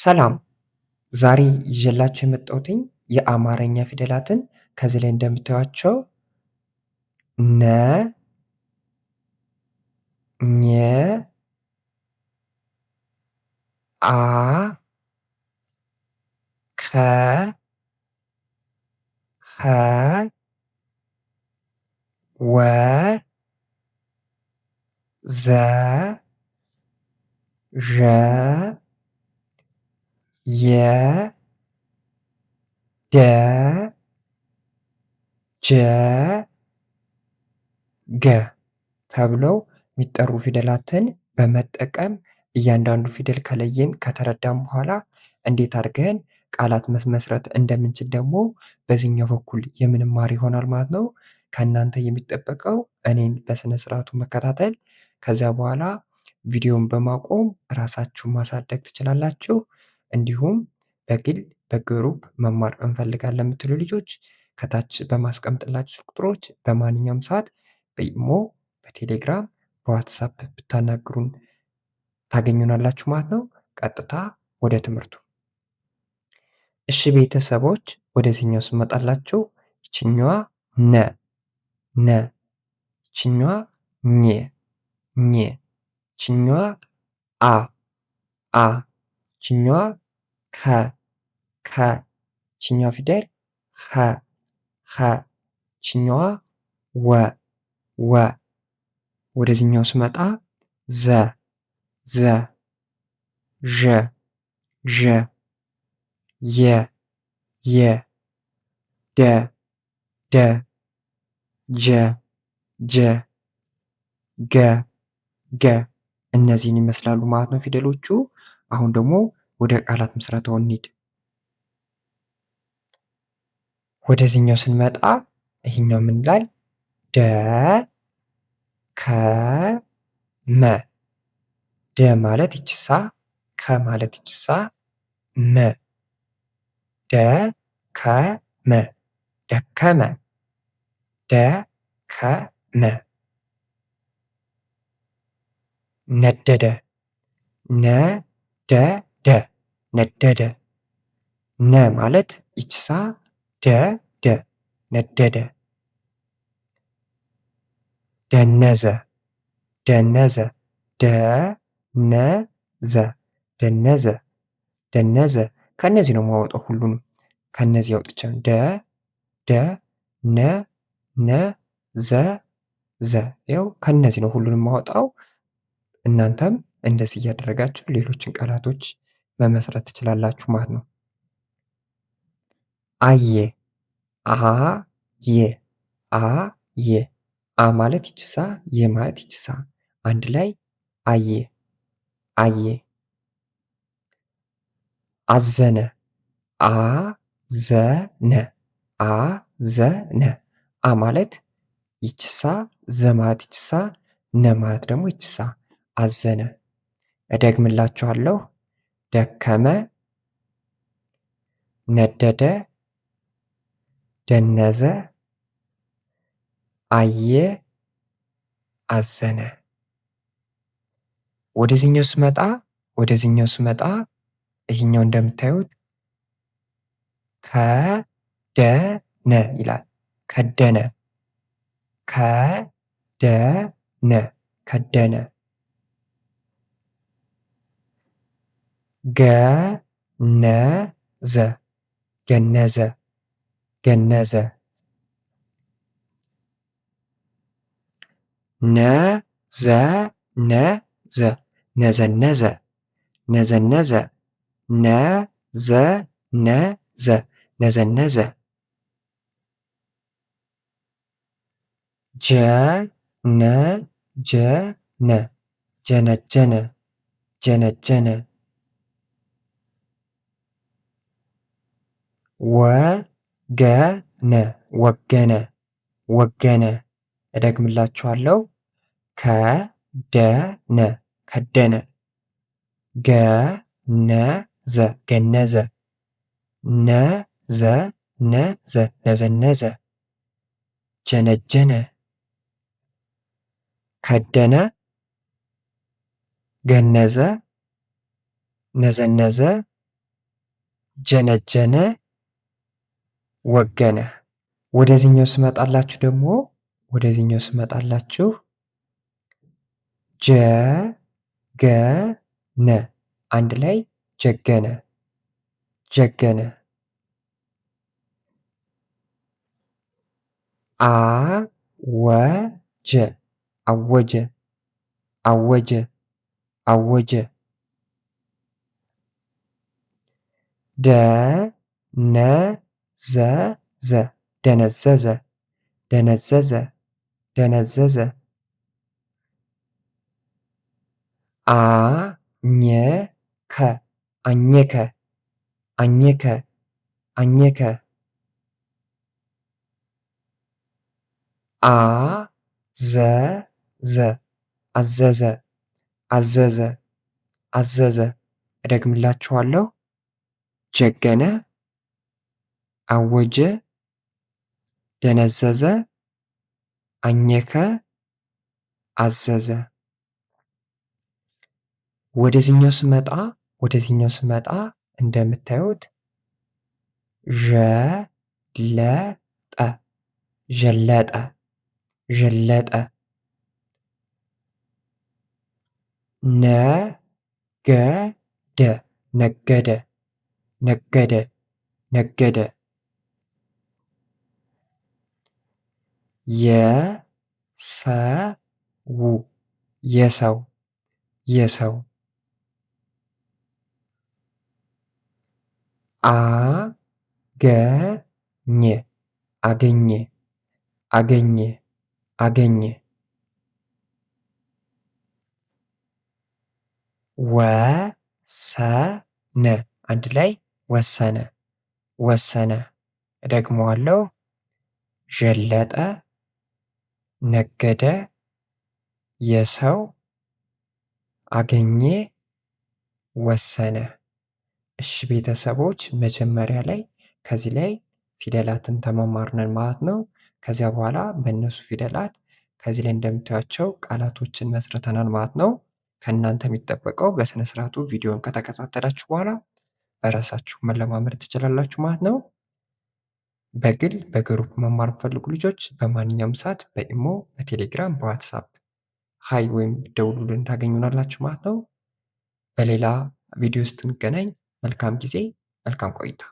ሰላም ዛሬ ይዤላችሁ የመጣሁትኝ የአማርኛ ፊደላትን ከዚህ ላይ እንደምታዩዋቸው ነ፣ ኘ፣ አ፣ ከ፣ ኸ፣ ወ፣ ዘ፣ ዠ፣ የ፣ ደ፣ ጀ፣ ገ ተብለው የሚጠሩ ፊደላትን በመጠቀም እያንዳንዱ ፊደል ከለየን ከተረዳን በኋላ እንዴት አድርገን ቃላት መመስረት እንደምንችል ደግሞ በዚህኛው በኩል የምንማር ይሆናል ማለት ነው። ከእናንተ የሚጠበቀው እኔን በስነ ስርዓቱ መከታተል፣ ከዚያ በኋላ ቪዲዮን በማቆም ራሳችሁን ማሳደግ ትችላላችሁ። እንዲሁም በግል በግሩፕ መማር እንፈልጋለን የምትሉ ልጆች ከታች በማስቀምጥላችሁ ቁጥሮች በማንኛውም ሰዓት በኢሞ፣ በቴሌግራም፣ በዋትሳፕ ብታናግሩን ታገኙናላችሁ ማለት ነው። ቀጥታ ወደ ትምህርቱ። እሺ ቤተሰቦች ወደዚህኛው ስመጣላችሁ ይችኛዋ ነ ነ፣ ይችኛዋ ኘ ኘ፣ ይችኛዋ አ አ፣ ይችኛዋ ከ ከ፣ ይችኛዋ ፊደል ኸ ኸ፣ ይችኛዋ ወ ወ። ወደዚህኛው ስመጣ ዘ ዘ፣ ዠ ዠ፣ የ የ፣ ደ ደ፣ ጀ ጀ፣ ገ ገ። እነዚህን ይመስላሉ ማለት ነው ፊደሎቹ። አሁን ደግሞ ወደ ቃላት ምስረታው እንሂድ። ወደዚህኛው ስንመጣ ይሄኛው ምን ይላል? ደ ከ መ። ደ ማለት ይችሳ፣ ከ ማለት ይችሳ፣ መ ደ ከ መ፣ ደከመ ደከመ። ነደደ ነደደ፣ ነደደ። ነ ማለት ይችሳ፣ ደ ደ፣ ነደደ። ደነዘ ደነዘ፣ ደነዘ ደነዘ ደነዘ። ከነዚህ ነው የማወጣው ሁሉንም ከነዚህ አውጥቼ ነው። ደ ደ፣ ነ ነ፣ ዘ ዘ። ያው ከነዚህ ነው ሁሉንም የማወጣው። እናንተም እንደዚህ እያደረጋችሁ ሌሎችን ቃላቶች መመስረት ትችላላችሁ ማለት ነው። አየ አየ አየ፣ አ ማለት ይችሳ፣ የ ማለት ይችሳ፣ አንድ ላይ አየ አየ። አዘነ አዘነ አዘነ፣ አ ማለት ይችሳ፣ ዘ ማለት ይችሳ፣ ነ ማለት ደግሞ ይችሳ፣ አዘነ። እደግምላችኋለሁ። ደከመ፣ ነደደ፣ ደነዘ፣ አየ፣ አዘነ። ወደዚህኛው ስመጣ ይሄኛው እንደምታዩት ከደነ ይላል። ከደነ ከደነ ከደነ። ገነዘ ገነዘ ገነዘ። ነዘነዘ ነዘነዘ ነዘነዘ ነዘነዘ ነዘነዘ። ጀነጀነ ጀነጀነ ጀነጀነ። ወገነ ወገነ ወገነ። እደግምላችኋለሁ። ከደነ ከደነ። ገነዘ ገነዘ። ነዘነዘ ነዘነዘ። ጀነጀነ ከደነ ገነዘ ነዘነዘ ጀነጀነ፣ ወገነ። ወደዚህኛው ስመጣላችሁ ደግሞ ወደዚህኛው ስመጣላችሁ ጀገነ አንድ ላይ ጀገነ ጀገነ። አወጀ አወጀ አወጀ አወጀ። ደነዘዘ ደነዘዘ ደነዘዘ ደነዘዘ። አኘከ አኘከ አኘከ አኘከ። አዘዘ አዘዘ አዘዘ አዘዘ። እደግምላችኋለሁ። ጀገነ፣ አወጀ፣ ደነዘዘ፣ አኘከ፣ አዘዘ። ወደዚህኛው ስመጣ እንደምታዩት ዠለጠ ዠለጠ ዠለጠ። ነገደ ነገደ ነገደ ነገደ። የሰው የሰው የሰው። አገኘ አገኘ አገኘ አገኘ። ወሰነ አንድ ላይ ወሰነ ወሰነ። እደግመዋለሁ። ዠለጠ፣ ነገደ፣ የሰው፣ አገኘ፣ ወሰነ። እሺ ቤተሰቦች መጀመሪያ ላይ ከዚህ ላይ ፊደላትን ተመማርነን ማለት ነው። ከዚያ በኋላ በእነሱ ፊደላት ከዚህ ላይ እንደምታዩቸው ቃላቶችን መስርተናል ማለት ነው። ከእናንተ የሚጠበቀው በስነ ስርዓቱ ቪዲዮን ከተከታተላችሁ በኋላ በራሳችሁ መለማመድ ትችላላችሁ ማለት ነው። በግል በግሩፕ መማር የምትፈልጉ ልጆች በማንኛውም ሰዓት በኢሞ፣ በቴሌግራም፣ በዋትሳፕ ሀይ ወይም ደውሉልን ታገኙናላችሁ ማለት ነው። በሌላ ቪዲዮ ውስጥ እንገናኝ። መልካም ጊዜ፣ መልካም ቆይታ